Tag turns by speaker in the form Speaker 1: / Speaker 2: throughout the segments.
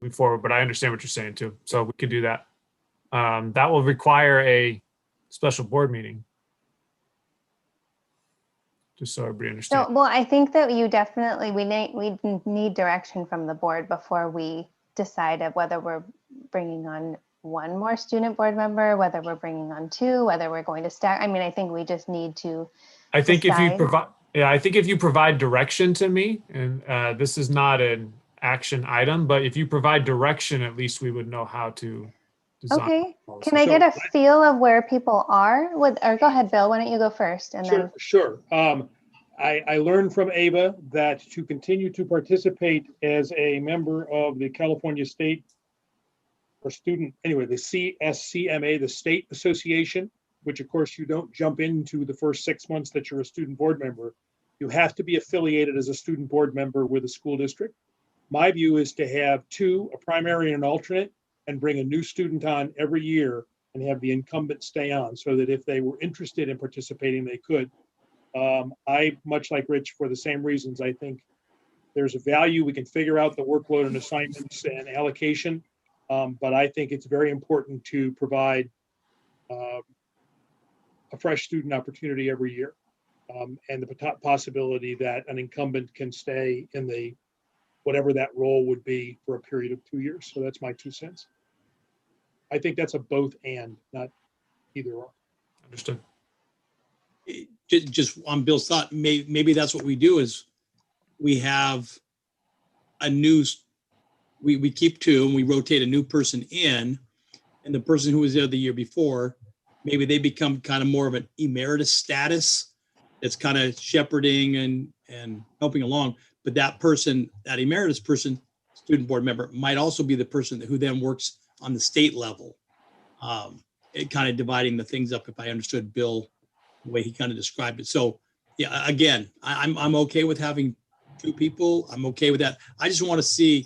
Speaker 1: moving forward, but I understand what you're saying too. So we could do that. That will require a special board meeting. Just so everybody understands.
Speaker 2: So, well, I think that we need direction from the board before we decide of whether we're bringing on one more student board member, whether we're bringing on two, whether we're going to stack. I mean, I think we just need to.
Speaker 1: I think if you provide direction to me, and this is not an action item, but if you provide direction, at least we would know how to design.
Speaker 2: Okay. Can I get a feel of where people are? Or go ahead, Bill. Why don't you go first? And then
Speaker 3: Sure. I learned from Ava that to continue to participate as a member of the California State or student, anyway, the CSCMA, the State Association, which of course you don't jump into the first 6 months that you're a student board member. You have to be affiliated as a student board member with a school district. My view is to have two, a primary and an alternate, and bring a new student on every year and have the incumbent stay on so that if they were interested in participating, they could. I, much like Rich, for the same reasons, I think there's a value. We can figure out the workload and assignments and allocation, but I think it's very important to provide a fresh student opportunity every year, and the possibility that an incumbent can stay in the whatever that role would be for a period of 2 years. So that's my 2 cents. I think that's a both and, not either or.
Speaker 1: Understood.
Speaker 4: Just on Bill's thought, maybe that's what we do is we have we keep two and we rotate a new person in, and the person who was there the year before, maybe they become kind of more of an emeritus status that's kind of shepherding and helping along. But that person, that emeritus person, student board member, might also be the person who then works on the state level. It kind of dividing the things up, if I understood Bill, the way he kind of described it. So yeah, again, I'm okay with having two people. I'm okay with that. I just want to see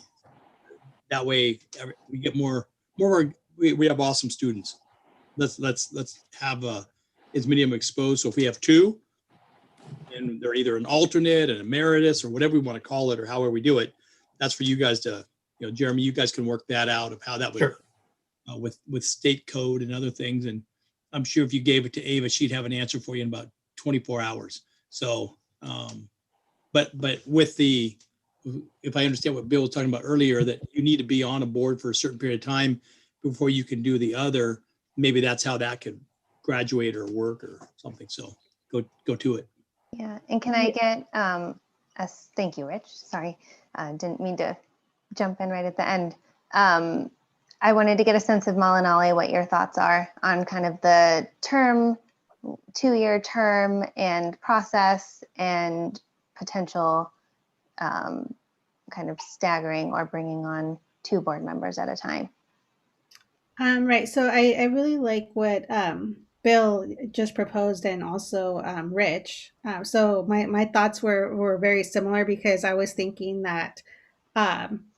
Speaker 4: that way we get more, we have awesome students. Let's have as many of them exposed. So if we have two, and they're either an alternate, an emeritus, or whatever we want to call it, or however we do it, that's for you guys to, Jeremy, you guys can work that out of how that would,
Speaker 1: sure.
Speaker 4: With state code and other things. And I'm sure if you gave it to Ava, she'd have an answer for you in about 24 hours. So, but with if I understand what Bill was talking about earlier, that you need to be on a board for a certain period of time before you can do the other, maybe that's how that could graduate or work or something. So go to it.
Speaker 2: Yeah, and can I get thank you, Rich. Sorry, didn't mean to jump in right at the end. I wanted to get a sense of Malinali, what your thoughts are on kind of the term, 2-year term and process and potential kind of staggering or bringing on 2 board members at a time.
Speaker 5: Right. So I really like what Bill just proposed, and also Rich. So my thoughts were very similar, because I was thinking that,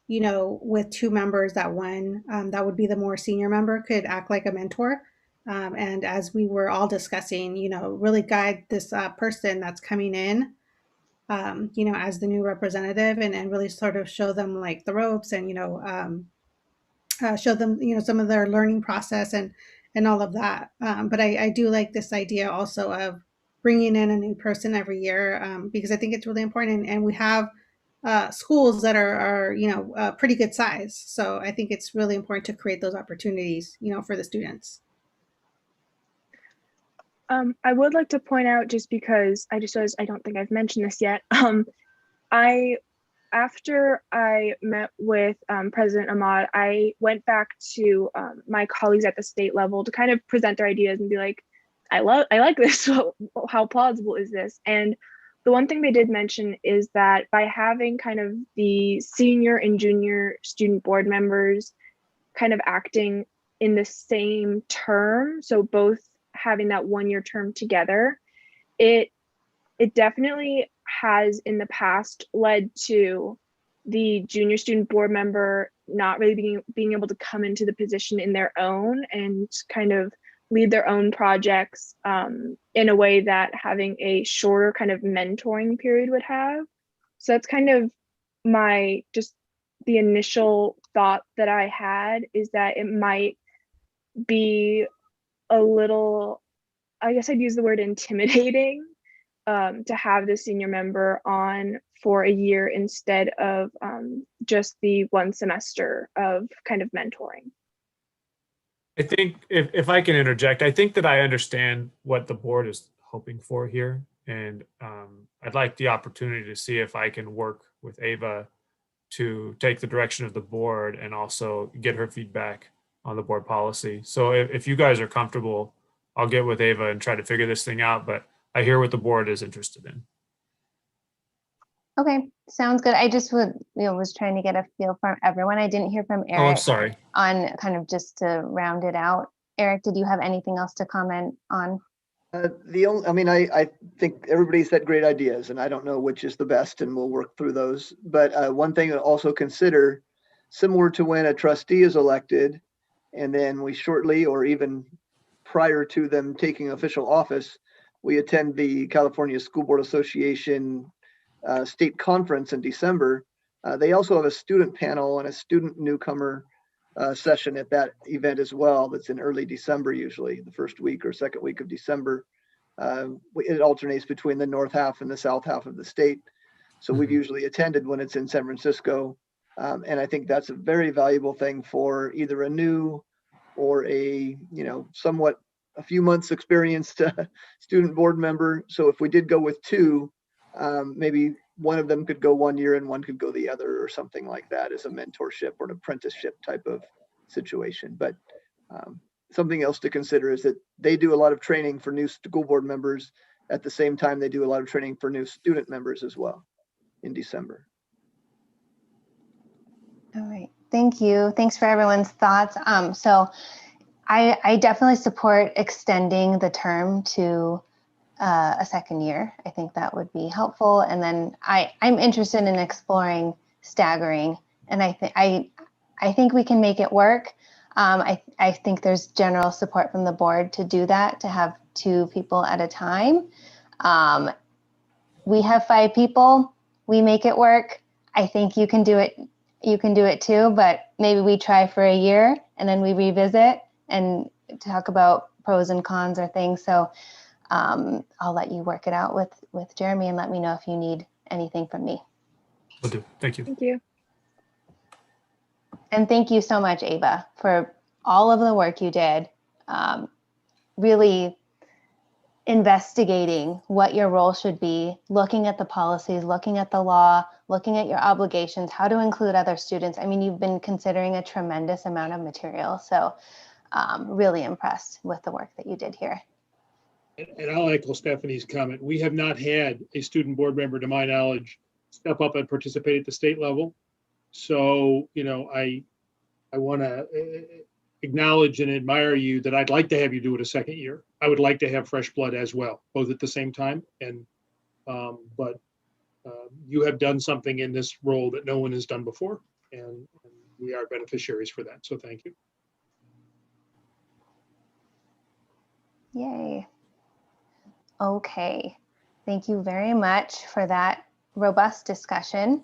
Speaker 5: with 2 members, that one that would be the more senior member could act like a mentor. And as we were all discussing, really guide this person that's coming in, as the new representative, and really sort of show them like the ropes, and, show them, some of their learning process and all of that. But I do like this idea also of bringing in a new person every year, because I think it's really important. And we have schools that are pretty good size. So I think it's really important to create those opportunities, for the students.
Speaker 6: I would like to point out, just because I just realized I don't think I've mentioned this yet. After I met with President Ahmad, I went back to my colleagues at the state level to kind of present their ideas and be like, I like this. So how plausible is this? And the one thing they did mention is that by having kind of the senior and junior student board members kind of acting in the same term, so both having that 1-year term together, it definitely has in the past led to the junior student board member not really being able to come into the position in their own and kind of lead their own projects in a way that having a shorter kind of mentoring period would have. So that's kind of my just the initial thought that I had is that it might be a little, I guess I'd use the word intimidating, to have the senior member on for a year instead of just the one semester of kind of mentoring.
Speaker 1: I think if I can interject, I think that I understand what the board is hoping for here. And I'd like the opportunity to see if I can work with Ava to take the direction of the board and also get her feedback on the board policy. So if you guys are comfortable, I'll get with Ava and try to figure this thing out, but I hear what the board is interested in.
Speaker 2: Okay, sounds good. I just was trying to get a feel from everyone. I didn't hear from
Speaker 1: Oh, I'm
Speaker 2: Eric
Speaker 1: sorry.
Speaker 2: on kind of just to round it out. Eric, did you have anything else to comment on?
Speaker 7: I think everybody said great ideas, and I don't know which is the best, and we'll work through those. But one thing to also consider, similar to when a trustee is elected, and then we shortly or even prior to them taking official office, we attend the California School Board Association state conference in December. They also have a student panel and a student newcomer session at that event as well. That's in early December, usually the first week or second week of December. It alternates between the north half and the south half of the state. So we've usually attended when it's in San Francisco. And I think that's a very valuable thing for either a new or a, somewhat a few months experienced student board member. So if we did go with two, maybe one of them could go 1 year and one could go the other, or something like that, as a mentorship or an apprenticeship type of situation. But something else to consider is that they do a lot of training for new school board members. At the same time, they do a lot of training for new student members as well in December.
Speaker 2: All right, thank you. Thanks for everyone's thoughts. So I definitely support extending the term to a second year. I think that would be helpful. And then I'm interested in exploring staggering, and I think we can make it work. I think there's general support from the board to do that, to have 2 people at a time. We have 5 people. We make it work. I think you can do it. You can do it too, but maybe we try for a year and then we revisit and talk about pros and cons or things. So I'll let you work it out with Jeremy, and let me know if you need anything from me.
Speaker 1: Will do. Thank you.
Speaker 6: Thank you.
Speaker 2: And thank you so much, Ava, for all of the work you did, really investigating what your role should be, looking at the policies, looking at the law, looking at your obligations, how to include other students. I mean, you've been considering a tremendous amount of material. So really impressed with the work that you did here.
Speaker 3: And I'll echo Stephanie's comment. We have not had a student board member, to my knowledge, step up and participate at the state level. So, I want to acknowledge and admire you that I'd like to have you do it a second year. I would like to have fresh blood as well, both at the same time. And but you have done something in this role that no one has done before, and we are beneficiaries for that. So thank you.
Speaker 2: Yay. Okay. Thank you very much for that robust discussion.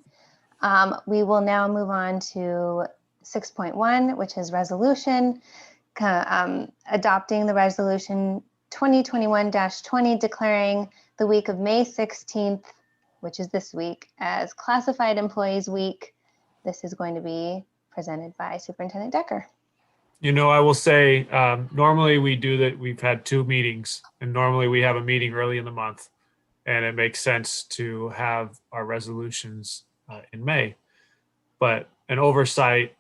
Speaker 2: We will now move on to 6.1, which is resolution, adopting the resolution 2021-20, declaring the week of May 16th, which is this week, as Classified Employees Week. This is going to be presented by Superintendent Decker.
Speaker 1: I will say, normally we do that. We've had 2 meetings, and normally we have a meeting early in the month, and it makes sense to have our resolutions in May. But an oversight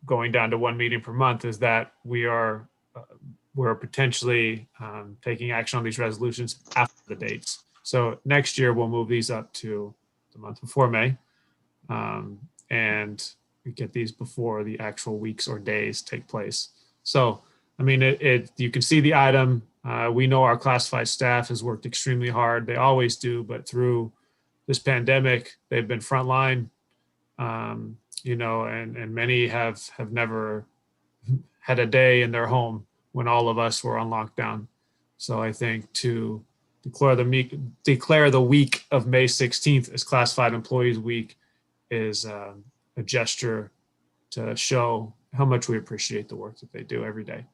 Speaker 1: going down to 1 meeting per month is that we're potentially taking action on these resolutions after the dates. So next year we'll move these up to the month before May, and we get these before the actual weeks or days take place. So, I mean, you can see the item. We know our classified staff has worked extremely hard. They always do, but through this pandemic, they've been frontline, and many have never had a day in their home when all of us were on lockdown. So I think to declare the week of May 16th as Classified Employees Week is a gesture to show how much we appreciate the work that they do every day.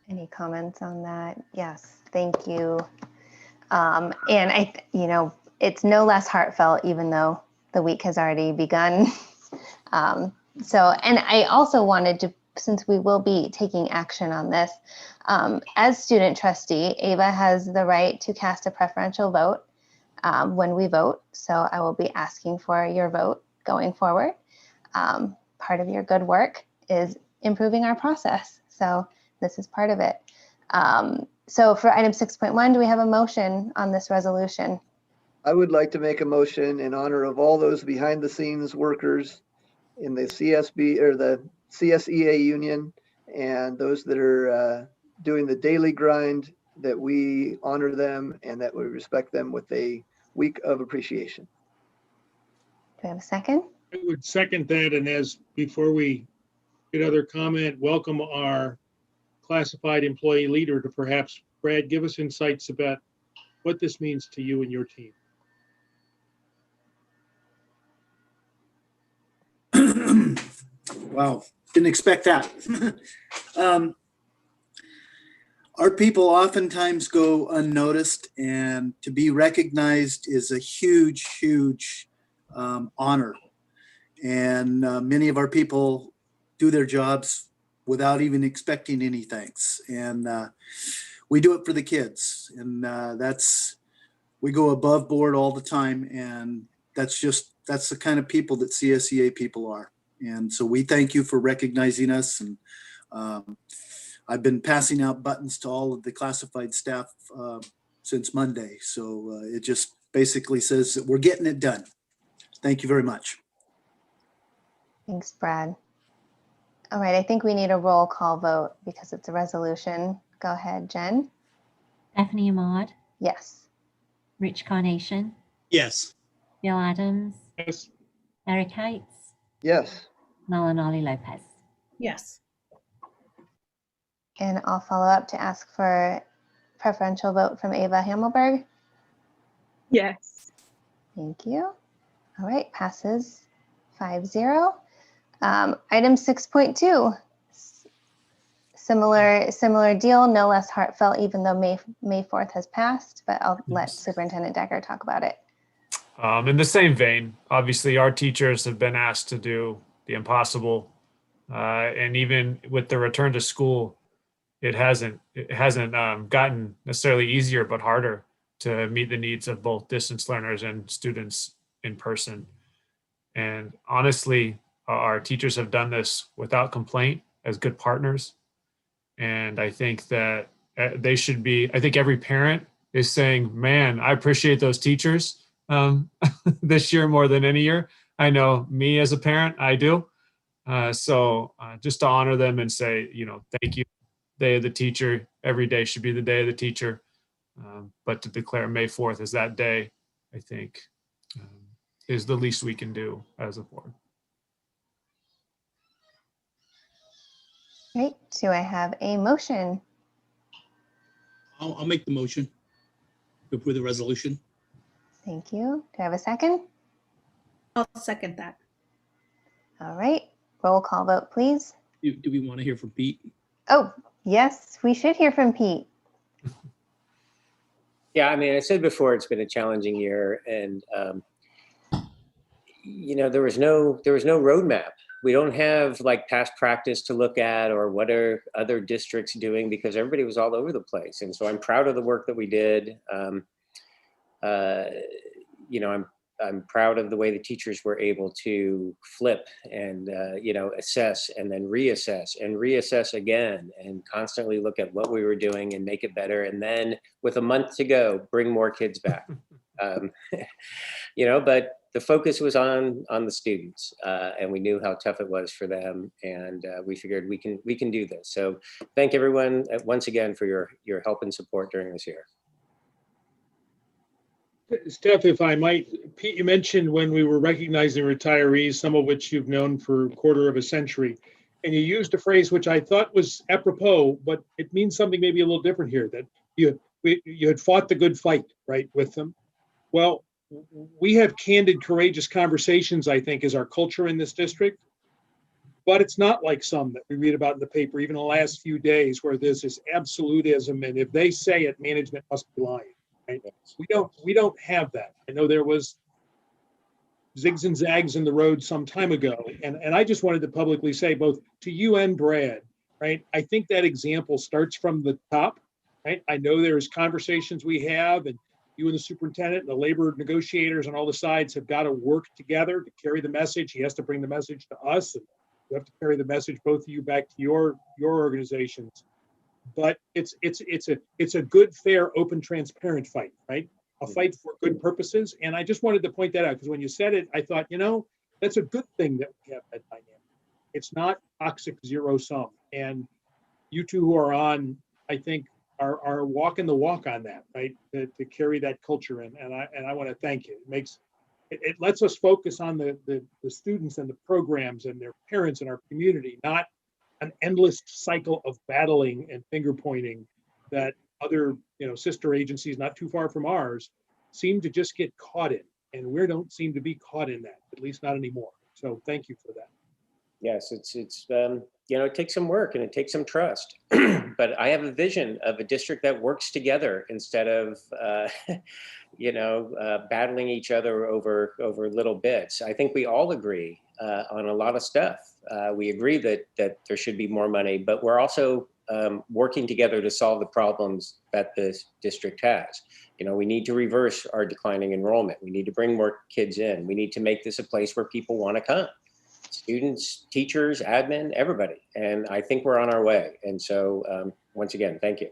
Speaker 2: Any comments on that? Yes, thank you. And it's no less heartfelt, even though the week has already begun. And I also wanted to, since we will be taking action on this, as student trustee, Ava has the right to cast a preferential vote when we vote. So I will be asking for your vote going forward. Part of your good work is improving our process. So this is part of it. So for item 6.1, do we have a motion on this resolution?
Speaker 7: I would like to make a motion in honor of all those behind the scenes workers in the CSB or the CSEA union and those that are doing the daily grind, that we honor them and that we respect them with a week of appreciation.
Speaker 2: Do we have a second?
Speaker 3: I would second that. And as before we get other comment, welcome our classified employee leader to perhaps, Brad, give us insights about what this means to you and your team.
Speaker 8: Wow, didn't expect that. Our people oftentimes go unnoticed, and to be recognized is a huge, huge honor. And many of our people do their jobs without even expecting any thanks. And we do it for the kids. And we go above board all the time. And that's the kind of people that CSEA people are. And so we thank you for recognizing us. And I've been passing out buttons to all of the classified staff since Monday. So it just basically says that we're getting it done. Thank you very much.
Speaker 2: Thanks, Brad. All right, I think we need a roll call vote because it's a resolution. Go ahead, Jen.
Speaker 9: Stephanie Ahmad,
Speaker 2: Yes.
Speaker 9: Rich Carnation,
Speaker 4: Yes.
Speaker 9: Bill Adams,
Speaker 3: Yes.
Speaker 9: Eric Hates,
Speaker 7: Yes.
Speaker 9: Malinali Lopez.
Speaker 5: Yes.
Speaker 2: And I'll follow up to ask for preferential vote from Ava Hamelberg.
Speaker 6: Yes.
Speaker 2: Thank you. All right, passes 5-0. Item 6.2, similar deal, no less heartfelt, even though May 4th has passed, but I'll let Superintendent Decker talk about it.
Speaker 1: In the same vein, obviously our teachers have been asked to do the impossible. And even with the return to school, it hasn't gotten necessarily easier, but harder to meet the needs of both distance learners and students in person. And honestly, our teachers have done this without complaint as good partners. And I think that they should be, I think every parent is saying, man, I appreciate those teachers this year more than any year. I know me as a parent, I do. So just to honor them and say, thank you. Day of the teacher, every day should be the day of the teacher. But to declare May 4th as that day, I think is the least we can do as a board.
Speaker 2: Great. Do I have a motion?
Speaker 4: I'll make the motion to approve the resolution.
Speaker 2: Thank you. Do I have a second?
Speaker 5: I'll second that.
Speaker 2: All right. Roll call vote, please.
Speaker 4: Do we want to hear from Pete?
Speaker 2: Oh, yes, we should hear from Pete.
Speaker 10: Yeah, I mean, I said before, it's been a challenging year, and there was no roadmap. We don't have like past practice to look at or what are other districts doing, because everybody was all over the place. And so I'm proud of the work that we did. I'm proud of the way the teachers were able to flip and, assess and then reassess again and constantly look at what we were doing and make it better. And then with a month to go, bring more kids back. But the focus was on the students, and we knew how tough it was for them. And we figured we can do this. So thank everyone once again for your help and support during this year.
Speaker 3: Steph, if I might, Pete, you mentioned when we were recognizing retirees, some of which you've known for a quarter of a century, and you used a phrase which I thought was apropos, but it means something maybe a little different here, that you had fought the good fight, right, with them. Well, we have candid, courageous conversations, I think, is our culture in this district. But it's not like some that we read about in the paper, even the last few days, where there's this absolutism, and if they say it, management must be lying. Right? We don't have that. I know there was zigs and zags in the road some time ago, and I just wanted to publicly say, both to you and Brad, right? I think that example starts from the top, right? I know there's conversations we have, and you and the superintendent and the labor negotiators on all the sides have got to work together to carry the message. He has to bring the message to us, and you have to carry the message, both of you, back to your organizations. But it's a good, fair, open, transparent fight, right? A fight for good purposes. And I just wanted to point that out, because when you said it, I thought, that's a good thing that we have that dynamic. It's not toxic zero sum. And you two who are on, I think, are walking the walk on that, right? To carry that culture in. And I want to thank you. It lets us focus on the students and the programs and their parents and our community, not an endless cycle of battling and finger pointing that other sister agencies not too far from ours seem to just get caught in. And we don't seem to be caught in that, at least not anymore. So thank you for that.
Speaker 10: Yes, it's it takes some work and it takes some trust, but I have a vision of a district that works together instead of battling each other over little bits. I think we all agree on a lot of stuff. We agree that there should be more money, but we're also working together to solve the problems that this district has. We need to reverse our declining enrollment. We need to bring more kids in. We need to make this a place where people want to come. Students, teachers, admin, everybody. And I think we're on our way. And so once again, thank you.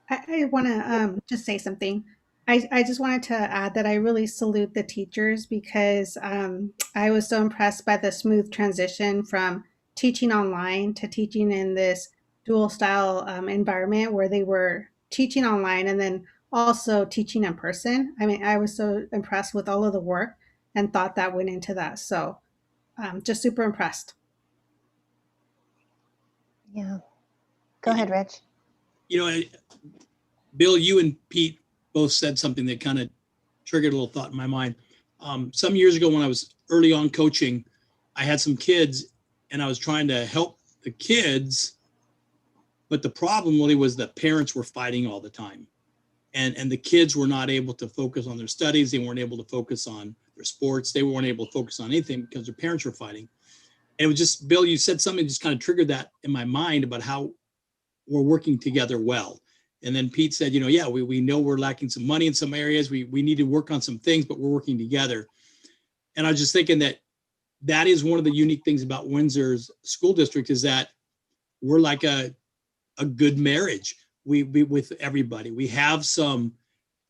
Speaker 5: I want to just say something. I just wanted to add that I really salute the teachers, because I was so impressed by the smooth transition from teaching online to teaching in this dual style environment where they were teaching online and then also teaching in person. I mean, I was so impressed with all of the work and thought that went into that. So just super impressed.
Speaker 2: Yeah. Go ahead, Rich.
Speaker 4: Bill, you and Pete both said something that kind of triggered a little thought in my mind. Some years ago when I was early on coaching, I had some kids and I was trying to help the kids, but the problem really was that parents were fighting all the time. And the kids were not able to focus on their studies. They weren't able to focus on their sports. They weren't able to focus on anything because their parents were fighting. And it was just, Bill, you said something that just kind of triggered that in my mind about how we're working together well. And then Pete said, we know we're lacking some money in some areas. We need to work on some things, but we're working together. And I was just thinking that is one of the unique things about Windsor's school district, is that we're like a good marriage. We with everybody. We have some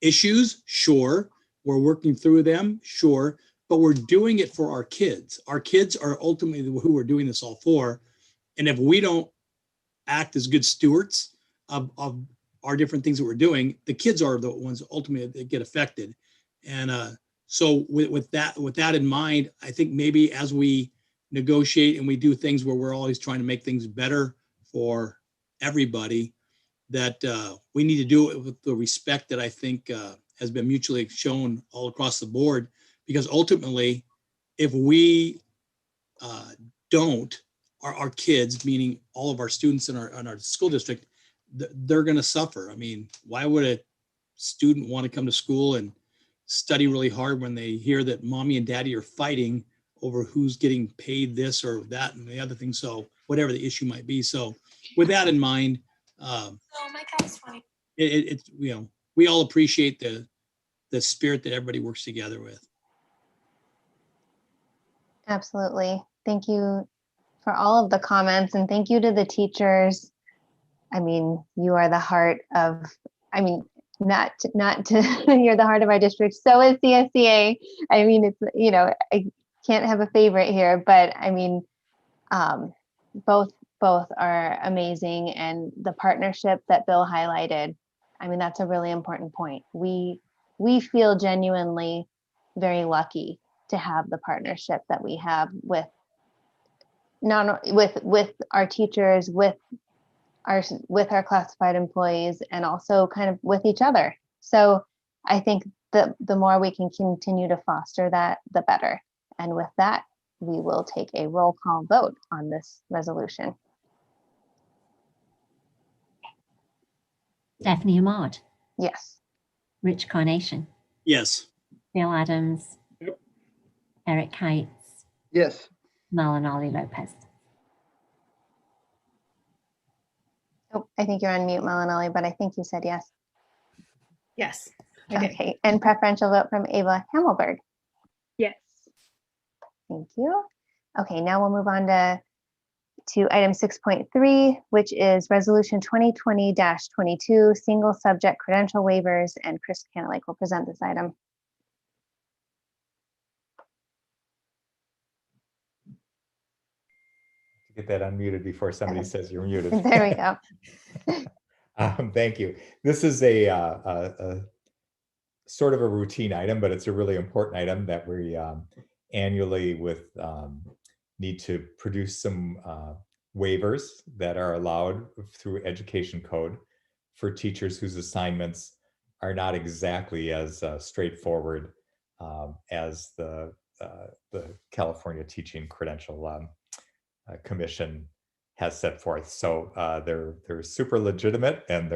Speaker 4: issues, sure. We're working through them, sure. But we're doing it for our kids. Our kids are ultimately who we're doing this all for. And if we don't act as good stewards of our different things that we're doing, the kids are the ones ultimately that get affected. And so with that in mind, I think maybe as we negotiate and we do things where we're always trying to make things better for everybody, that we need to do it with the respect that I think has been mutually shown all across the board. Because ultimately, if we don't, our kids, meaning all of our students in our school district, they're going to suffer. I mean, why would a student want to come to school and study really hard when they hear that mommy and daddy are fighting over who's getting paid this or that and the other thing? So whatever the issue might be. So with that in mind, it's we all appreciate the spirit that everybody works together with.
Speaker 2: Absolutely. Thank you for all of the comments, and thank you to the teachers. I mean, you are the heart of, not to, you're the heart of our district. So is CSCA. I mean, it's, I can't have a favorite here, but I mean, both are amazing. And the partnership that Bill highlighted, I mean, that's a really important point. We feel genuinely very lucky to have the partnership that we have with our teachers, with our classified employees, and also kind of with each other. So I think the more we can continue to foster that, the better. And with that, we will take a roll call vote on this resolution.
Speaker 9: Stephanie Ahmad,
Speaker 2: Yes.
Speaker 9: Rich Carnation,
Speaker 4: Yes.
Speaker 9: Bill Adams,
Speaker 3: Yep.
Speaker 9: Eric Heights,
Speaker 7: Yes.
Speaker 9: Malinali Lopez.
Speaker 2: Oh, I think you're on mute, Malinali, but I think you said yes.
Speaker 5: Yes, I did.
Speaker 2: Okay, and preferential vote from Ava Hammelberg.
Speaker 6: Yes.
Speaker 2: Thank you. Okay, now we'll move on to item 6.3, which is resolution 2020-22, single subject credential waivers, and Chris Canalake will present this item.
Speaker 11: Get that unmuted before somebody says you're muted.
Speaker 2: There we go.
Speaker 11: Thank you. This is a sort of a routine item, but it's a really important item that we annually need to produce some waivers that are allowed through education code for teachers whose assignments are not exactly as straightforward as the California Teaching Credential Commission has set forth. So they're super legitimate, and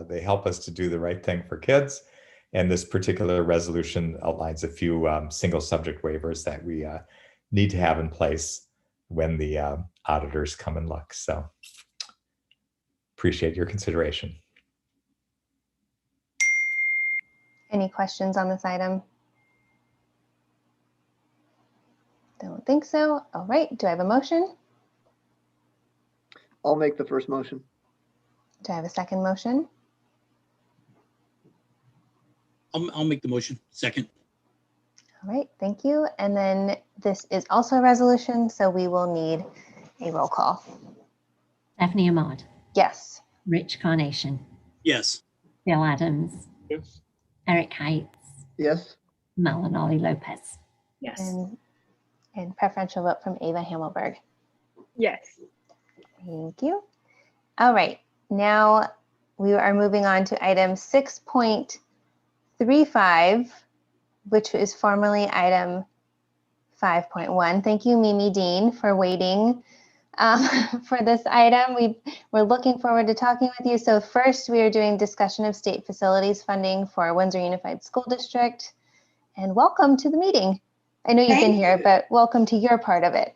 Speaker 11: they help us to do the right thing for kids. And this particular resolution outlines a few single subject waivers that we need to have in place when the auditors come and look. So appreciate your consideration.
Speaker 2: Any questions on this item? Don't think so. All right, do I have a motion?
Speaker 7: I'll make the first motion.
Speaker 2: Do I have a second motion?
Speaker 4: I'll make the motion. Second.
Speaker 2: All right, thank you. And then this is also a resolution, so we will need a roll call.
Speaker 9: Stephanie Ahmad,
Speaker 2: Yes.
Speaker 9: Rich Carnation,
Speaker 4: Yes.
Speaker 9: Bill Adams,
Speaker 3: Yes.
Speaker 9: Eric Heights,
Speaker 7: Yes.
Speaker 9: Malinali Lopez.
Speaker 5: Yes.
Speaker 2: And preferential vote from Ava Hammelberg.
Speaker 6: Yes.
Speaker 2: Thank you. All right, now we are moving on to item 6.35, which is formerly item 5.1. Thank you, Mimi Dean, for waiting for this item. We're looking forward to talking with you. So first, we are doing discussion of state facilities funding for Windsor Unified School District. And welcome to the meeting. I know you've been here, but welcome to your part of it.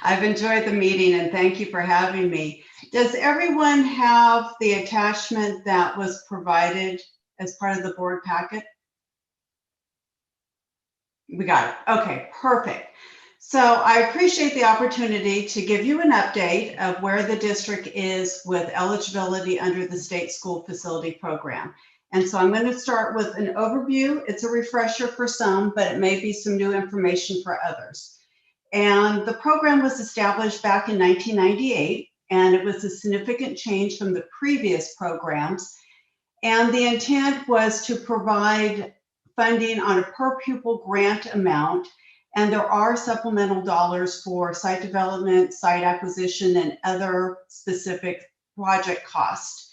Speaker 12: I've enjoyed the meeting, and thank you for having me. Does everyone have the attachment that was provided as part of the board packet? We got it. Okay, perfect. So I appreciate the opportunity to give you an update of where the district is with eligibility under the state school facility program. And so I'm going to start with an overview. It's a refresher for some, but it may be some new information for others. And the program was established back in 1998, and it was a significant change from the previous programs. And the intent was to provide funding on a per pupil grant amount, and there are supplemental dollars for site development, site acquisition, and other specific project costs.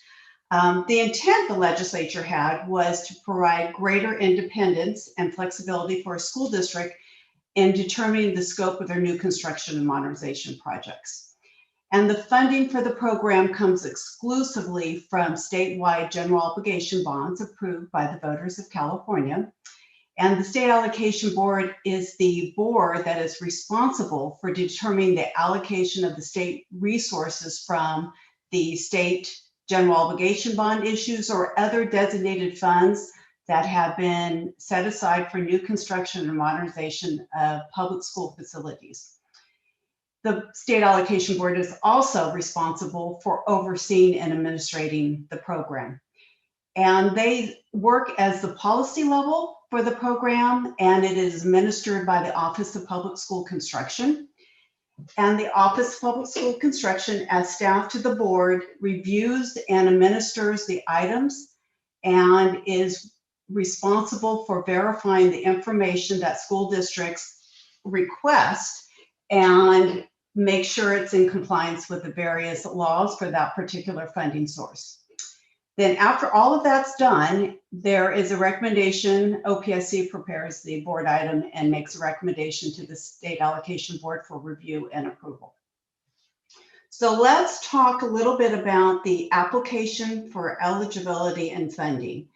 Speaker 12: The intent the legislature had was to provide greater independence and flexibility for a school district in determining the scope of their new construction and modernization projects. And the funding for the program comes exclusively from statewide general obligation bonds approved by the voters of California. And the State Allocation Board is the board that is responsible for determining the allocation of the state resources from the state general obligation bond issues or other designated funds that have been set aside for new construction and modernization of public school facilities. The State Allocation Board is also responsible for overseeing and administrating the program. And they work as the policy level for the program, and it is administered by the Office of Public School Construction. And the Office of Public School Construction, as staff to the board, reviews and administers the items and is responsible for verifying the information that school districts request and make sure it's in compliance with the various laws for that particular funding source. Then after all of that's done, there is a recommendation. OPSC prepares the board item and makes a recommendation to the State Allocation Board for review and approval. So let's talk a little bit about the application for eligibility and funding.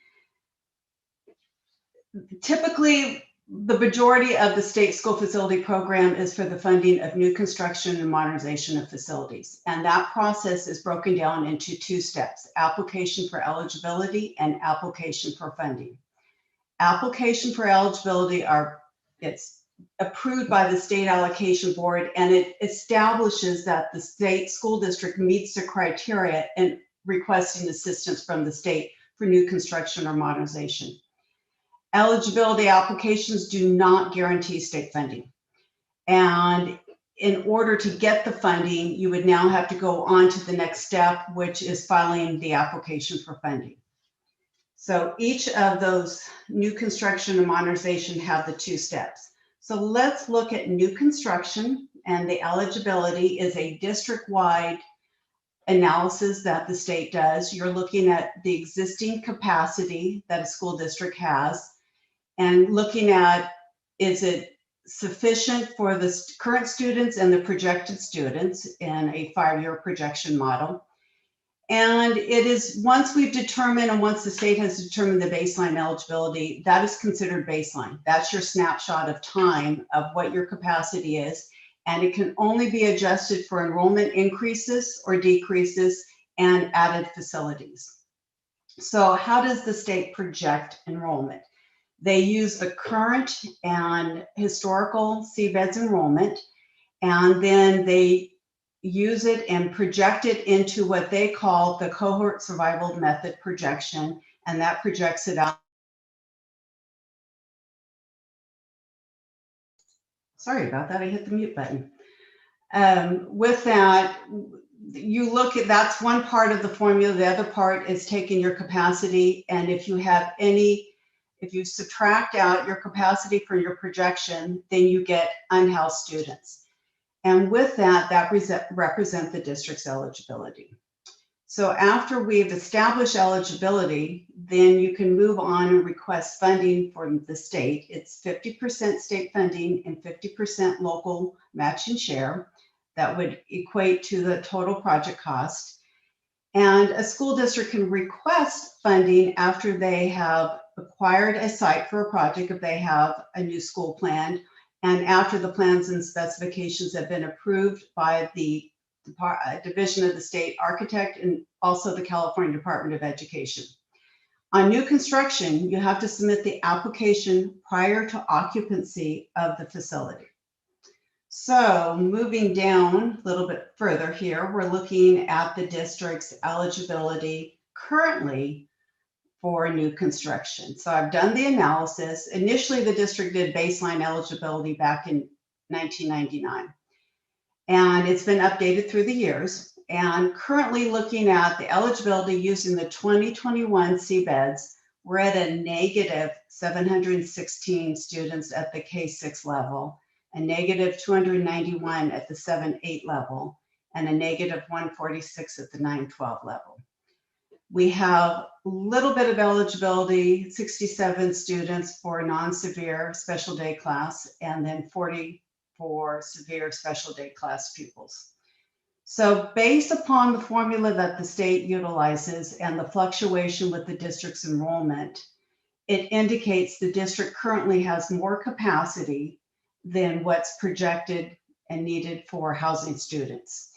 Speaker 12: Typically, the majority of the state school facility program is for the funding of new construction and modernization of facilities. And that process is broken down into two steps: application for eligibility and application for funding. Application for eligibility it's approved by the State Allocation Board, and it establishes that the state school district meets the criteria in requesting assistance from the state for new construction or modernization. Eligibility applications do not guarantee state funding. And in order to get the funding, you would now have to go on to the next step, which is filing the application for funding. So each of those new construction and modernization have the two steps. So let's look at new construction, and the eligibility is a district-wide analysis that the state does. You're looking at the existing capacity that a school district has and looking at, is it sufficient for the current students and the projected students in a 5-year projection model. And it is, once we've determined and once the state has determined the baseline eligibility, that is considered baseline. That's your snapshot of time of what your capacity is. And it can only be adjusted for enrollment increases or decreases and added facilities. So how does the state project enrollment? They use the current and historical CBEDS enrollment, and then they use it and project it into what they call the cohort survival method projection, and that projects it out. Sorry about that, I hit the mute button. With that, you look at, that's one part of the formula. The other part is taking your capacity, and if you subtract out your capacity for your projection, then you get unhoused students. And with that, represent the district's eligibility. So after we've established eligibility, then you can move on and request funding from the state. It's 50% state funding and 50% local matching share. That would equate to the total project cost. And a school district can request funding after they have acquired a site for a project, if they have a new school planned, and after the plans and specifications have been approved by the Division of the State Architect and also the California Department of Education. On new construction, you have to submit the application prior to occupancy of the facility. So moving down a little bit further here, we're looking at the district's eligibility currently for new construction. So I've done the analysis. Initially, the district did baseline eligibility back in 1999. And it's been updated through the years. And currently looking at the eligibility using the 2021 CBEDS, we're at a negative 716 students at the K-6 level, a negative 291 at the 7-8 level, and a negative 146 at the 9-12 level. We have a little bit of eligibility, 67 students for non-severe special day class, and then 40 for severe special day class pupils. So based upon the formula that the state utilizes and the fluctuation with the district's enrollment, it indicates the district currently has more capacity than what's projected and needed for housing students.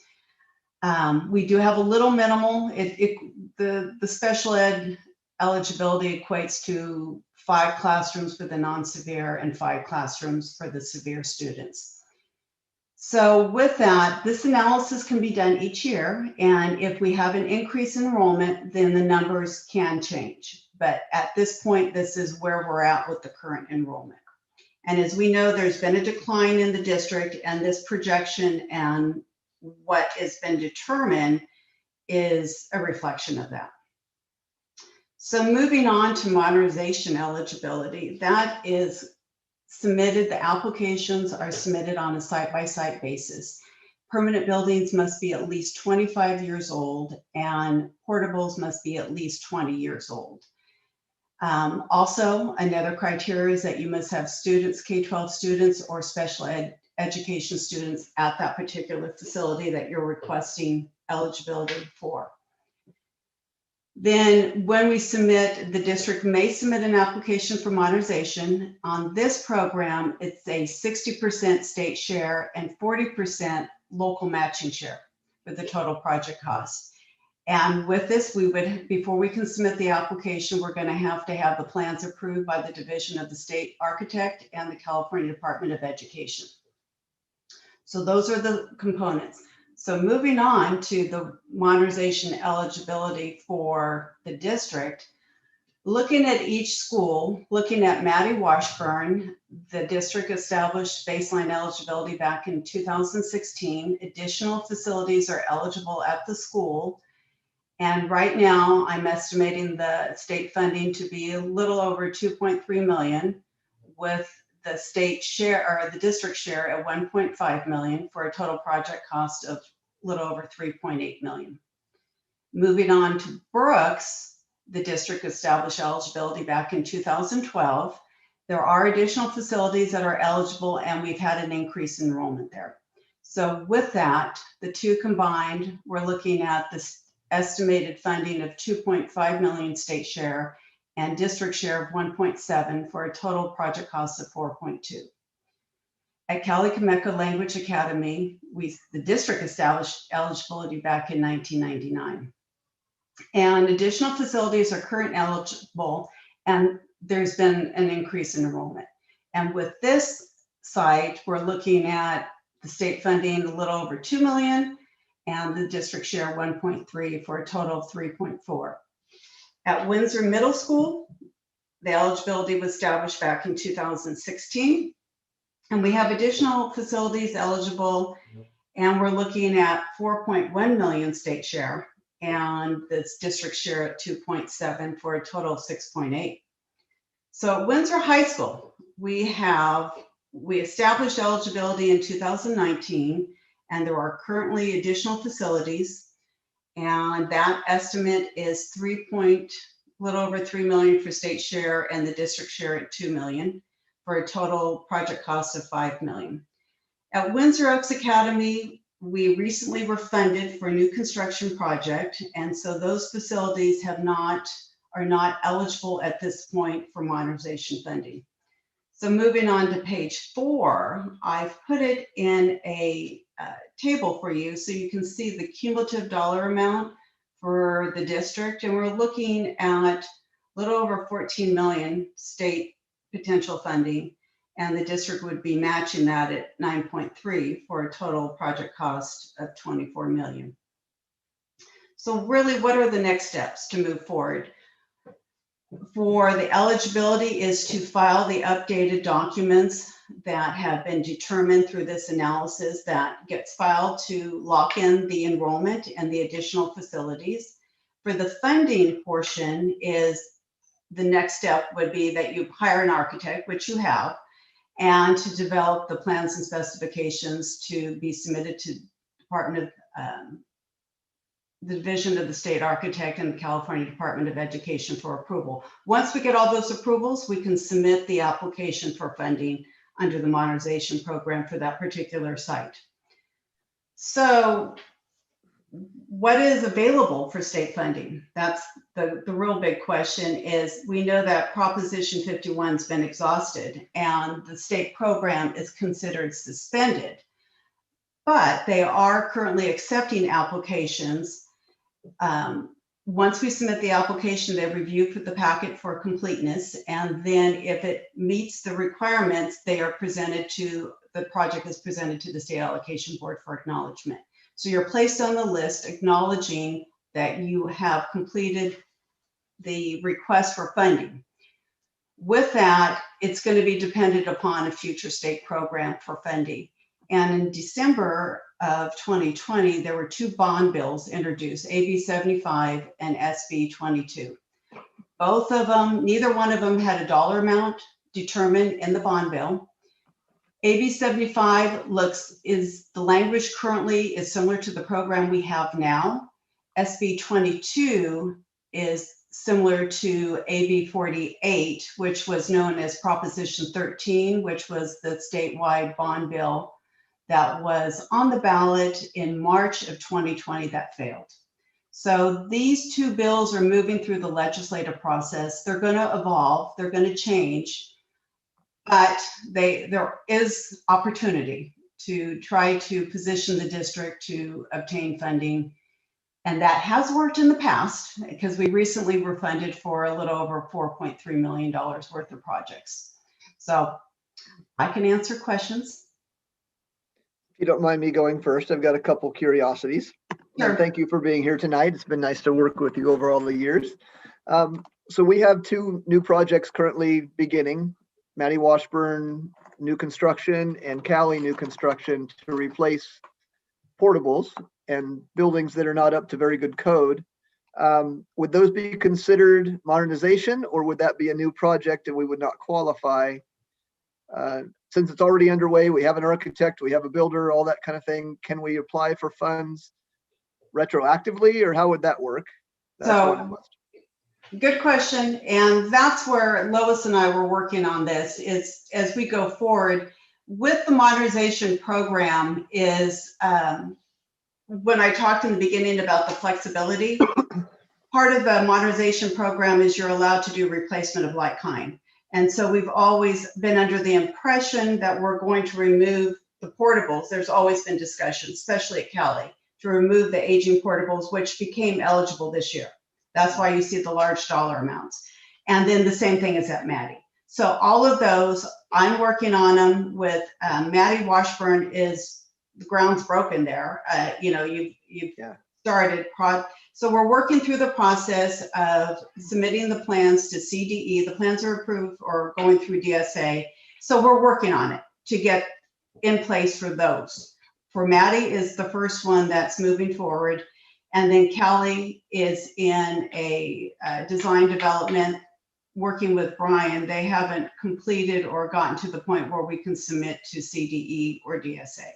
Speaker 12: We do have a little minimal, the special ed eligibility equates to 5 classrooms for the non-severe and 5 classrooms for the severe students. So with that, this analysis can be done each year. And if we have an increase in enrollment, then the numbers can change. But at this point, this is where we're at with the current enrollment. And as we know, there's been a decline in the district, and this projection and what has been determined is a reflection of that. So moving on to modernization eligibility, that is submitted, the applications are submitted on a site-by-site basis. Permanent buildings must be at least 25 years old, and portables must be at least 20 years old. Also, another criteria is that you must have students, K-12 students or special education students at that particular facility that you're requesting eligibility for. Then when we submit, the district may submit an application for modernization. On this program, it's a 60% state share and 40% local matching share for the total project cost. And with this, we would, before we can submit the application, we're going to have the plans approved by the Division of the State Architect and the California Department of Education. So those are the components. So moving on to the modernization eligibility for the district, looking at each school, looking at Maddie Washburn, the district established baseline eligibility back in 2016. Additional facilities are eligible at the school. And right now I'm estimating the state funding to be a little over 2.3 million, with the state share or the district share at 1.5 million, for a total project cost of a little over 3.8 million. Moving on to Brooks, the district established eligibility back in 2012. There are additional facilities that are eligible, and we've had an increase in enrollment there. So with that, the two combined, we're looking at this estimated funding of 2.5 million state share and district share of 1.7, for a total project cost of 4.2. At Cali-Cameco Language Academy, the district established eligibility back in 1999. And additional facilities are currently eligible, and there's been an increase in enrollment. And with this site, we're looking at the state funding a little over 2 million and the district share 1.3, for a total of 3.4. At Windsor Middle School, the eligibility was established back in 2016. And we have additional facilities eligible, and we're looking at 4.1 million state share and this district share at 2.7, for a total of 6.8. So at Windsor High School, we established eligibility in 2019, and there are currently additional facilities, and that estimate is little over 3 million for state share and the district share at 2 million, for a total project cost of 5 million. At Windsor Oaks Academy, we recently were funded for a new construction project, and so those facilities are not eligible at this point for modernization funding. So moving on to page 4, I've put it in a table for you so you can see the cumulative dollar amount for the district, and we're looking at a little over 14 million state potential funding, and the district would be matching that at 9.3, for a total project cost of 24 million. So really, what are the next steps to move forward? For the eligibility is to file the updated documents that have been determined through this analysis, that gets filed to lock in the enrollment and the additional facilities. For the funding portion, is the next step would be that you hire an architect, which you have, and to develop the plans and specifications to be submitted to the Division of the State Architect and the California Department of Education for approval. Once we get all those approvals, we can submit the application for funding under the modernization program for that particular site. So what is available for state funding? That's the real big question. Is we know that Proposition 51 has been exhausted and the state program is considered suspended, but they are currently accepting applications. Once we submit the application, they review the packet for completeness, and then if it meets the requirements, the project is presented to the State Allocation Board for acknowledgement. So you're placed on the list acknowledging that you have completed the request for funding. With that, it's going to be dependent upon a future state program for funding. And in December of 2020, there were 2 bond bills introduced, AB 75 and SB 22. Both of them, neither one of them had a dollar amount determined in the bond bill. AB 75 the language currently is similar to the program we have now. SB 22 is similar to AB 48, which was known as Proposition 13, which was the statewide bond bill that was on the ballot in March of 2020 that failed. So these two bills are moving through the legislative process. They're going to evolve, they're going to change, but there is opportunity to try to position the district to obtain funding. And that has worked in the past because we recently were funded for a little over $4.3 million worth of projects. So I can answer questions.
Speaker 7: If you don't mind me going first, I've got a couple curiosities.
Speaker 12: Sure.
Speaker 7: And thank you for being here tonight. It's been nice to work with you over all the years. So we have two new projects currently beginning, Maddie Washburn new construction and Cali new construction to replace portables and buildings that are not up to very good code. Would those be considered modernization, or would that be a new project and we would not qualify? Since it's already underway, we have an architect, we have a builder, all that kind of thing. Can we apply for funds retroactively, or how would that work?
Speaker 12: Good question. And that's where Lois and I were working on this, is as we go forward with the modernization program is, when I talked in the beginning about the flexibility, part of the modernization program is you're allowed to do replacement of like kind. And so we've always been under the impression that we're going to remove the portables. There's always been discussion, especially at Cali, to remove the aging portables, which became eligible this year. That's why you see the large dollar amounts. And then the same thing is at Maddie. So all of those, I'm working on them with Maddie Washburn. Is the ground's broken there. You've started so we're working through the process of submitting the plans to CDE. The plans are approved or going through DSA. So we're working on it to get in place for those. For Maddie is the first one that's moving forward. And then Cali is in a design development, working with Brian. They haven't completed or gotten to the point where we can submit to CDE or DSA.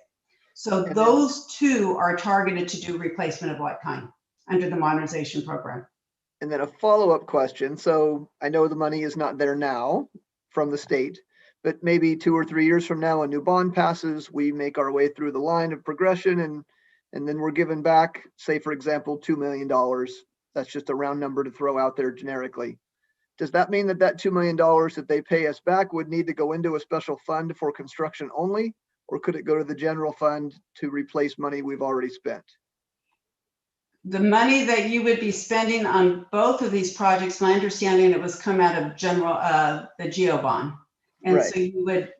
Speaker 12: So those two are targeted to do replacement of like kind under the modernization program.
Speaker 7: And then a follow-up question. So I know the money is not there now from the state, but maybe 2 or 3 years from now, a new bond passes, we make our way through the line of progression, and then we're given back, say, for example, $2 million. That's just a round number to throw out there generically. Does that mean that $2 million that they pay us back would need to go into a special fund for construction only? Or could it go to the general fund to replace money we've already spent?
Speaker 12: The money that you would be spending on both of these projects, my understanding, it was come out of the GEO bond. And
Speaker 7: Right.
Speaker 12: So you would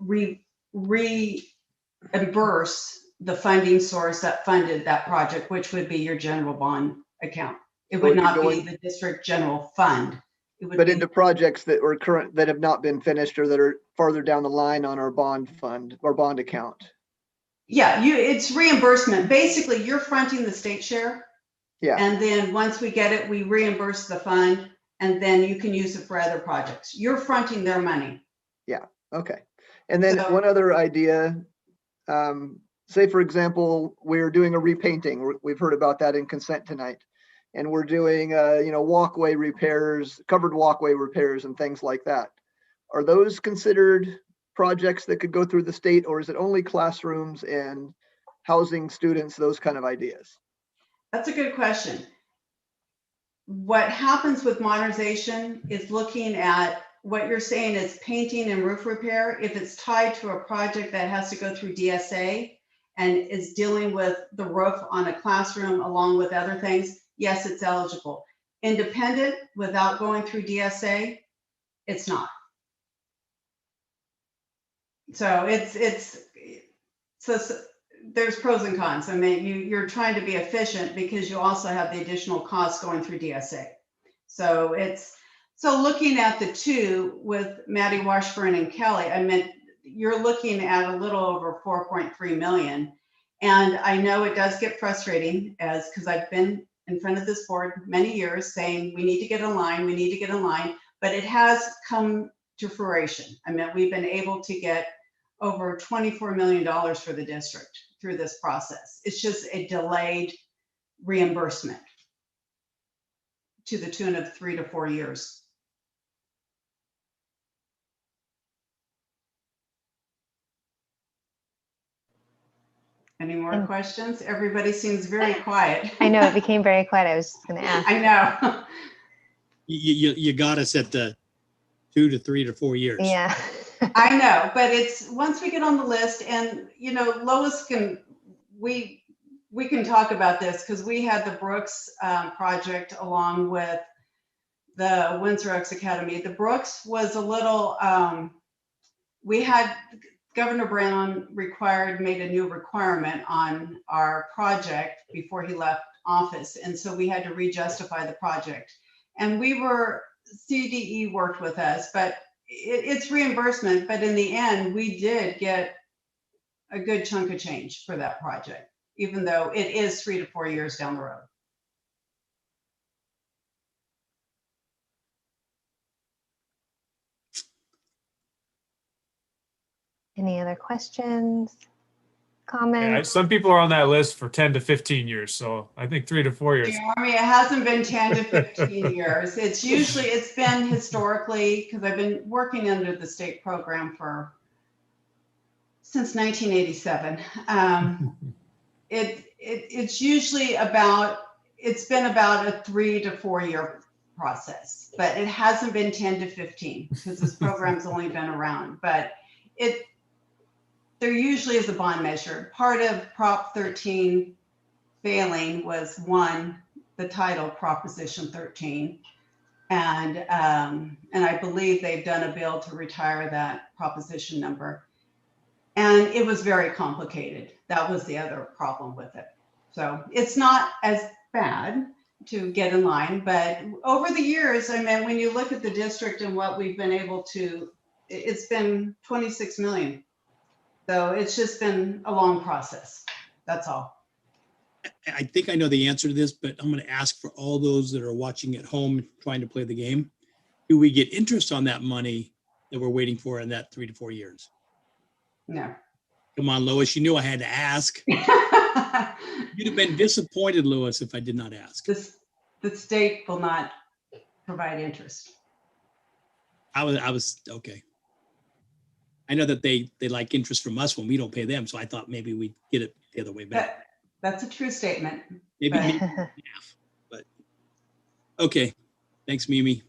Speaker 12: reimburse the funding source that funded that project, which would be your general bond account. It would not be the district general fund.
Speaker 7: But into projects that are current, that have not been finished, or that are farther down the line on our bond fund or bond account.
Speaker 12: Yeah, it's reimbursement. Basically, you're fronting the state share.
Speaker 7: Yeah.
Speaker 12: And then once we get it, we reimburse the fund, and then you can use it for other projects. You're fronting their money.
Speaker 7: Yeah. Okay. And then one other idea, say, for example, we're doing a repainting. We've heard about that in consent tonight. And we're doing, walkway repairs, covered walkway repairs and things like that. Are those considered projects that could go through the state, or is it only classrooms and housing students, those kind of ideas?
Speaker 12: That's a good question. What happens with modernization is looking at what you're saying is painting and roof repair. If it's tied to a project that has to go through DSA and is dealing with the roof on a classroom along with other things, yes, it's eligible. Independent, without going through DSA, it's not. So there's pros and cons. I mean, you're trying to be efficient because you also have the additional costs going through DSA. So looking at the two with Maddie Washburn and Kelly, I mean, you're looking at a little over 4.3 million. And I know it does get frustrating because I've been in front of this board many years saying we need to get in line, we need to get in line, but it has come to fruition. I mean, we've been able to get over $24 million for the district through this process. It's just a delayed reimbursement to the tune of 3 to 4 years. Any more questions? Everybody seems very quiet.
Speaker 2: I know, it became very quiet. I was just going to ask.
Speaker 12: I know.
Speaker 4: You got us at the 2 to 3 to 4 years.
Speaker 2: Yeah.
Speaker 12: I know, but it's once we get on the list, and you know, Lois we can talk about this because we had the Brooks project along with the Windsor X Academy. The Brooks was a little, we had Governor Brown made a new requirement on our project before he left office. And so we had to re-justify the project. And CDE worked with us, but it's reimbursement. But in the end, we did get a good chunk of change for that project, even though it is 3 to 4 years down the road.
Speaker 2: Any other questions,
Speaker 1: Yeah,
Speaker 2: comments?
Speaker 1: some people are on that list for 10 to 15 years. So I think 3 to 4 years.
Speaker 12: Jeremy, it hasn't been 10 to 15 years. It's been historically, because I've been working under the state program since 1987. It's usually it's been about a 3 to 4 year process, but it hasn't been 10 to 15 because this program's only been around. But there usually is a bond measure. Part of Prop 13 failing was the title Proposition 13. And I believe they've done a bill to retire that proposition number. And it was very complicated. That was the other problem with it. So it's not as bad to get in line, but over the years, I mean, when you look at the district and what we've been able to, it's been 26 million. So it's just been a long process. That's all.
Speaker 4: I think I know the answer to this, but I'm going to ask for all those that are watching at home trying to play the game. Do we get interest on that money that we're waiting for in that 3 to 4 years?
Speaker 12: No.
Speaker 4: Come on, Lois, you knew I had to ask. You'd have been disappointed, Lois, if I did not ask.
Speaker 12: The state will not provide interest.
Speaker 4: I was okay. I know that they like interest from us when we don't pay them, so I thought maybe we'd get it the other way back.
Speaker 12: That's a true statement.
Speaker 4: Maybe half, but okay. Thanks, Mimi.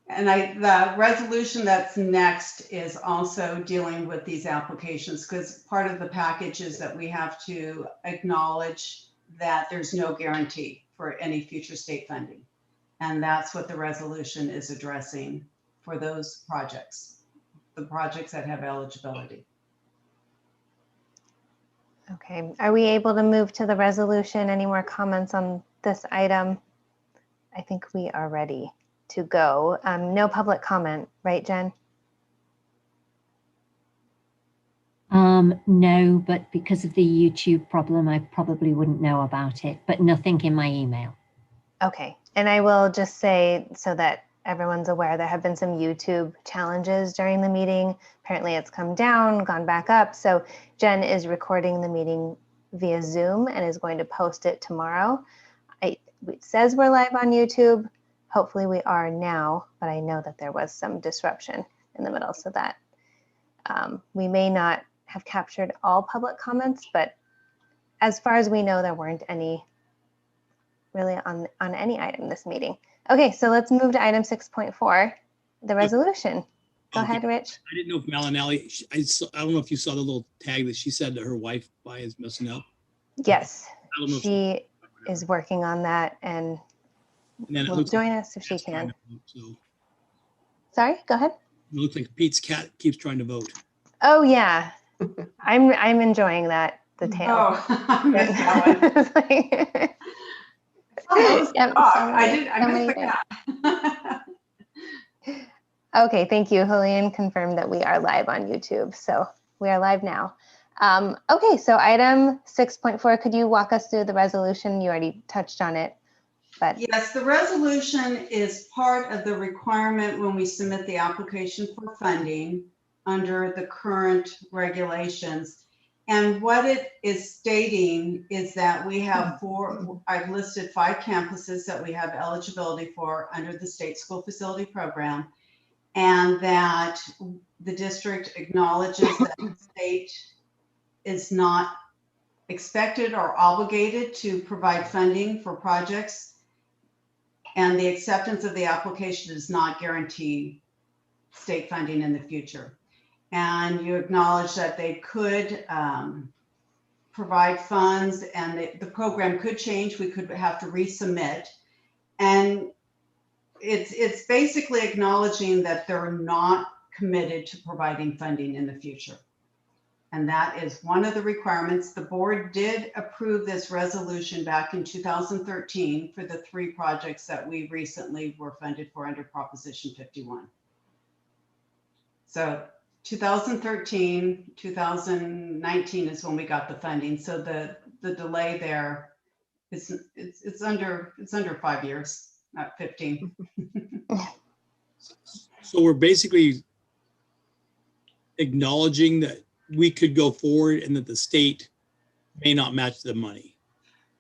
Speaker 12: And the resolution that's next is also dealing with these applications, because part of the package is that we have to acknowledge that there's no guarantee for any future state funding. And that's what the resolution is addressing for those projects, the projects that have eligibility.
Speaker 2: Okay, are we able to move to the resolution? Any more comments on this item? I think we are ready to go. No public comment, right, Jen?
Speaker 9: No, but because of the YouTube problem, I probably wouldn't know about it, but nothing in my email.
Speaker 2: Okay, and I will just say so that everyone's aware, there have been some YouTube challenges during the meeting. Apparently it's come down, gone back up. So Jen is recording the meeting via Zoom and is going to post it tomorrow. It says we're live on YouTube. Hopefully we are now, but I know that there was some disruption in the middle, so that we may not have captured all public comments, but as far as we know, there weren't any really on any item this meeting. Okay, so let's move to item 6.4, the resolution. Go ahead, Rich.
Speaker 4: I didn't know if Malinelli, I don't know if you saw the little tag that she said to her wife by is messing up.
Speaker 2: Yes,
Speaker 4: I don't know if
Speaker 2: she is working on that and
Speaker 4: then
Speaker 2: will join us if she can.
Speaker 4: Vote, so.
Speaker 2: Sorry, go ahead.
Speaker 4: It looks like Pete's cat keeps trying to vote.
Speaker 2: Oh yeah, I'm enjoying that detail.
Speaker 12: Oh, I missed that one. I missed the cat.
Speaker 2: Okay, thank you. Julian confirmed that we are live on YouTube, so we are live now. Okay, so item 6.4, could you walk us through the resolution? You already touched on it, but.
Speaker 12: Yes, the resolution is part of the requirement when we submit the application for funding under the current regulations. And what it is stating is that we have I've listed 5 campuses that we have eligibility for under the state school facility program, and that the district acknowledges that the state is not expected or obligated to provide funding for projects, and the acceptance of the application does not guarantee state funding in the future. And you acknowledge that they could provide funds, and the program could change. We could have to resubmit. And it's basically acknowledging that they're not committed to providing funding in the future. And that is one of the requirements. The board did approve this resolution back in 2013 for the 3 projects that we recently were funded for under Proposition 51. So 2013, 2019 is when we got the funding. So the delay there is it's under 5 years, not 15.
Speaker 4: So we're basically acknowledging that we could go forward and that the state may not match the money.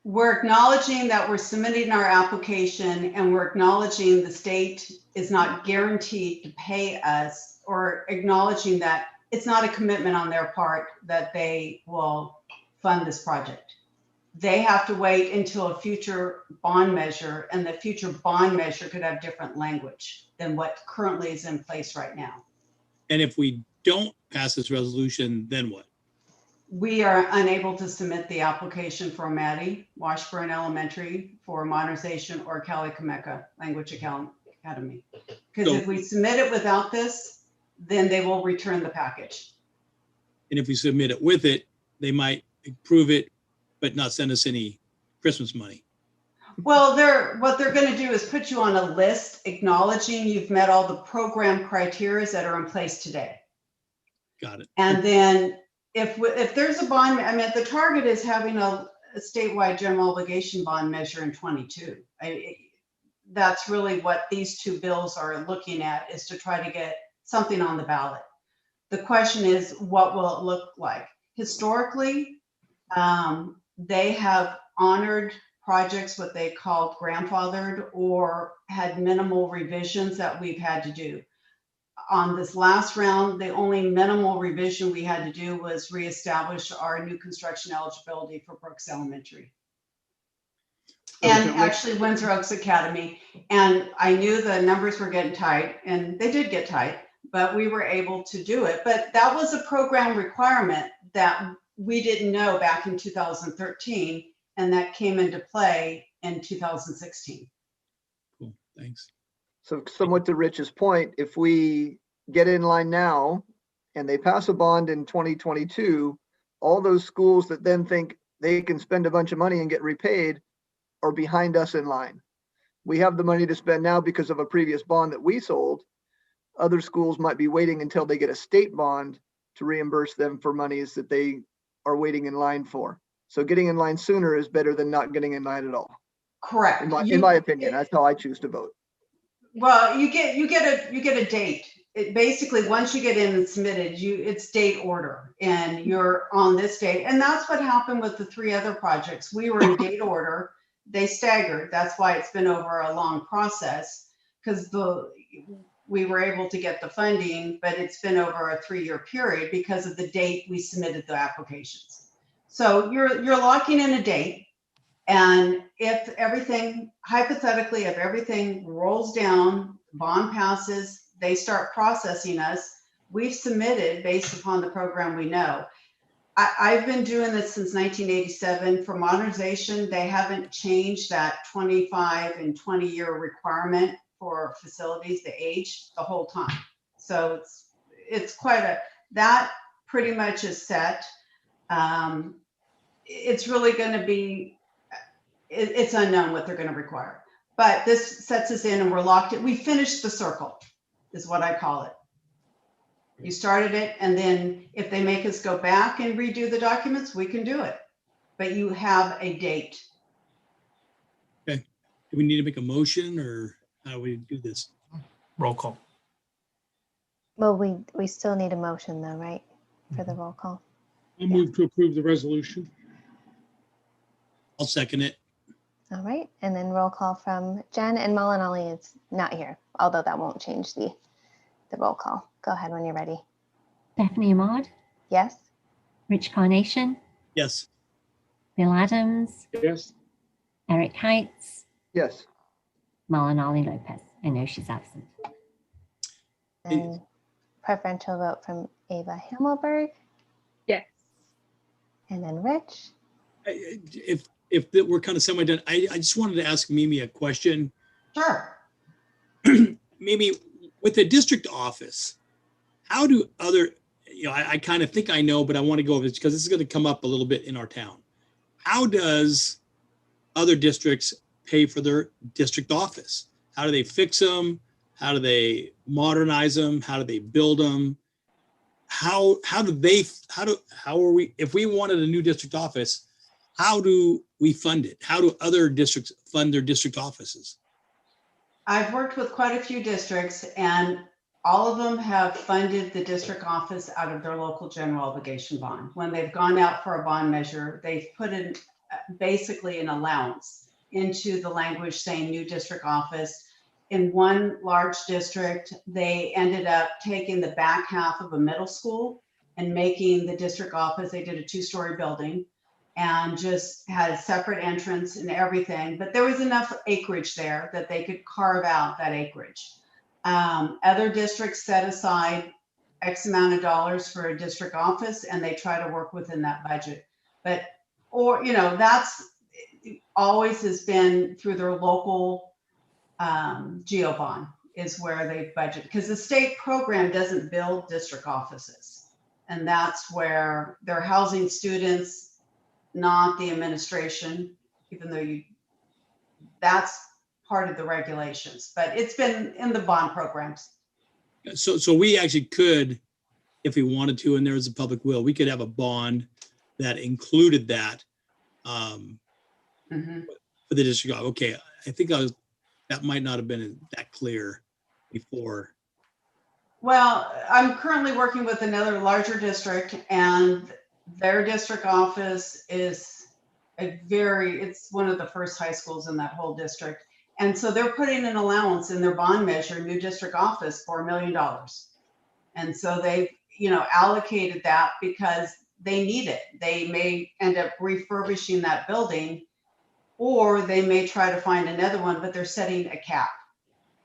Speaker 12: We're acknowledging that we're submitting our application, and we're acknowledging the state is not guaranteed to pay us, or acknowledging that it's not a commitment on their part that they will fund this project. They have to wait until a future bond measure, and the future bond measure could have different language than what currently is in place right now.
Speaker 4: And if we don't pass this resolution, then what?
Speaker 12: We are unable to submit the application for Maddie, Washburn Elementary, for Modernization or Cali-Comecca Language Academy. Because if we submit it without this, then they will return the package.
Speaker 4: And if we submit it with it, they might approve it, but not send us any Christmas money.
Speaker 12: Well, what they're going to do is put you on a list acknowledging you've met all the program criteria that are in place today.
Speaker 4: Got it.
Speaker 12: And then if there's a bond, I mean, the target is having a statewide general obligation bond measure in 22. That's really what these 2 bills are looking at, is to try to get something on the ballot. The question is, what will it look like? Historically, they have honored projects, what they called grandfathered, or had minimal revisions that we've had to do. On this last round, the only minimal revision we had to do was reestablish our new construction eligibility for Brooks Elementary. And actually Windsor Oaks Academy. And I knew the numbers were getting tight, and they did get tight, but we were able to do it. But that was a program requirement that we didn't know back in 2013, and that came into play in 2016.
Speaker 4: Cool, thanks.
Speaker 7: So somewhat to Rich's point, if we get in line now and they pass a bond in 2022, all those schools that then think they can spend a bunch of money and get repaid are behind us in line. We have the money to spend now because of a previous bond that we sold. Other schools might be waiting until they get a state bond to reimburse them for monies that they are waiting in line for. So getting in line sooner is better than not getting in line at all.
Speaker 12: Correct.
Speaker 7: In my opinion, that's how I choose to vote.
Speaker 12: Well, you get a date. It basically, once you get in and submitted, it's date order, and you're on this date. And that's what happened with the 3 other projects. We were in date order. They staggered. That's why it's been over a long process, because we were able to get the funding, but it's been over a 3-year period because of the date we submitted the applications. So you're locking in a date. And if everything, hypothetically, if everything rolls down, bond passes, they start processing us, we've submitted based upon the program we know. I've been doing this since 1987. For modernization, they haven't changed that 25 and 20-year requirement for facilities, the age, the whole time. So it's quite that pretty much is set. It's really going to be, it's unknown what they're going to require, but this sets us in and we're locked in. We finished the circle is what I call it. You started it, and then if they make us go back and redo the documents, we can do it, but you have a date.
Speaker 4: Okay. Do we need to make a motion, or how do we do this?
Speaker 1: Roll call.
Speaker 2: Well, we still need a motion though, right? For the roll call.
Speaker 3: I'll move to approve the resolution.
Speaker 4: I'll second it.
Speaker 2: All right, and then roll call from Jen, and Molinari is not here, although that won't change the roll call. Go ahead when you're ready.
Speaker 9: Stephanie Ahmad,
Speaker 2: Yes?
Speaker 9: Rich Carnation,
Speaker 4: Yes.
Speaker 9: Bill Adams,
Speaker 3: Yes,
Speaker 9: Eric Heights,
Speaker 7: Yes,
Speaker 9: Molinari Lopez. I know she's absent.
Speaker 2: And preferential vote from Ava Himmelberg,
Speaker 6: Yes.
Speaker 2: and then Rich.
Speaker 4: If we're kind of semi-done, I just wanted to ask Mimi a question.
Speaker 12: Sure.
Speaker 4: Mimi, with the district office, how do other, I kind of think I know, but I want to go over this because this is going to come up a little bit in our town. How does other districts pay for their district office? How do they fix them? How do they modernize them? How do they build them? How are we, if we wanted a new district office, how do we fund it? How do other districts fund their district offices?
Speaker 12: I've worked with quite a few districts, and all of them have funded the district office out of their local general obligation bond. When they've gone out for a bond measure, they've put in basically an allowance into the language saying new district office. In one large district, they ended up taking the back half of a middle school and making the district office, they did a 2-story building and just had a separate entrance and everything. But there was enough acreage there that they could carve out that acreage. Other districts set aside X amount of dollars for a district office and they try to work within that budget. But, that's always has been through their local geo bond is where they budget, because the state program doesn't build district offices. And that's where they're housing students, not the administration, even though that's part of the regulations, but it's been in the bond programs.
Speaker 4: So we actually could, if we wanted to, and there was a public will, we could have a bond that included that for the district. Okay, I think that might not have been that clear before.
Speaker 12: Well, I'm currently working with another larger district, and their district office is it's one of the first high schools in that whole district. And so they're putting an allowance in their bond measure, new district office, for $1 million. And so they've, allocated that because they need it. They may end up refurbishing that building, or they may try to find another one, but they're setting a cap.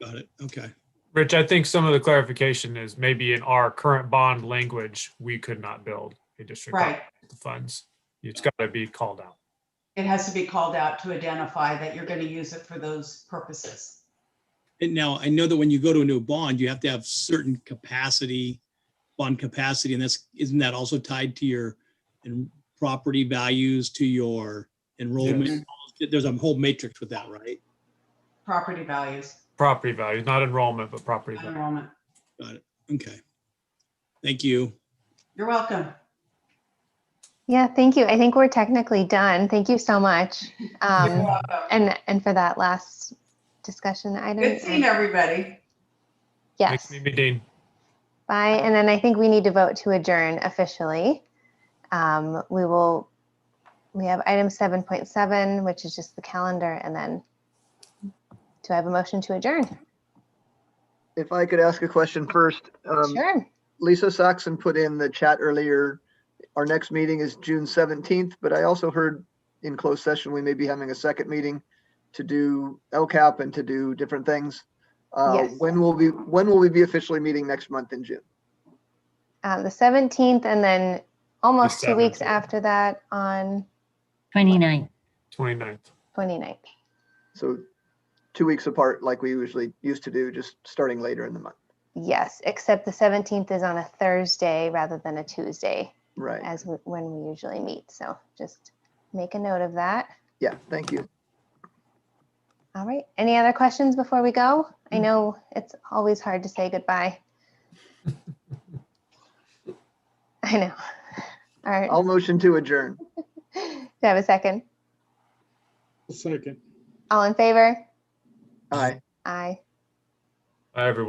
Speaker 4: Got it. Okay.
Speaker 1: Rich, I think some of the clarification is maybe in our current bond language, we could not build a district
Speaker 12: Right.
Speaker 1: with the funds. It's got to be called out.
Speaker 12: It has to be called out to identify that you're going to use it for those purposes.
Speaker 4: And now I know that when you go to a new bond, you have to have certain bond capacity, and isn't that also tied to your property values, to your enrollment? Yes. There's a whole matrix with that, right?
Speaker 12: Property values.
Speaker 1: Property values, not enrollment, but property values.
Speaker 12: Enrollment.
Speaker 4: Got it. Okay. Thank you.
Speaker 12: You're welcome.
Speaker 2: Yeah, thank you. I think we're technically done. Thank you so much.
Speaker 12: You're welcome.
Speaker 2: And for that last discussion item.
Speaker 12: Good seeing everybody.
Speaker 2: Yes.
Speaker 1: Thanks, Mimi Dean.
Speaker 2: Bye. And then I think we need to vote to adjourn officially. We have item 7.7, which is just the calendar. And then do I have a motion to adjourn?
Speaker 7: if I could ask a question first.
Speaker 2: Sure.
Speaker 7: Lisa Saxon put in the chat earlier, our next meeting is June 17th, but I also heard in closed session, we may be having a second meeting to do LCAP and to do different things.
Speaker 2: Yes.
Speaker 7: When will we be officially meeting next month in June?
Speaker 2: The 17th, and then almost
Speaker 1: The
Speaker 2: 2 weeks
Speaker 1: 17th.
Speaker 2: after that on
Speaker 9: 29th.
Speaker 1: 29th.
Speaker 2: 29th.
Speaker 7: So 2 weeks apart, like we usually used to do, just starting later in the month.
Speaker 2: Yes, except the 17th is on a Thursday rather than a Tuesday,
Speaker 7: Right.
Speaker 2: when we usually meet. So just make a note of that.
Speaker 7: Yeah, thank you.
Speaker 2: All right. Any other questions before we go? I know it's always hard to say goodbye. I know. All right.
Speaker 7: I'll motion to adjourn.
Speaker 2: Do I have a second?
Speaker 3: A second.
Speaker 2: All in favor?
Speaker 7: Aye.
Speaker 2: Aye.
Speaker 1: Bye, everyone.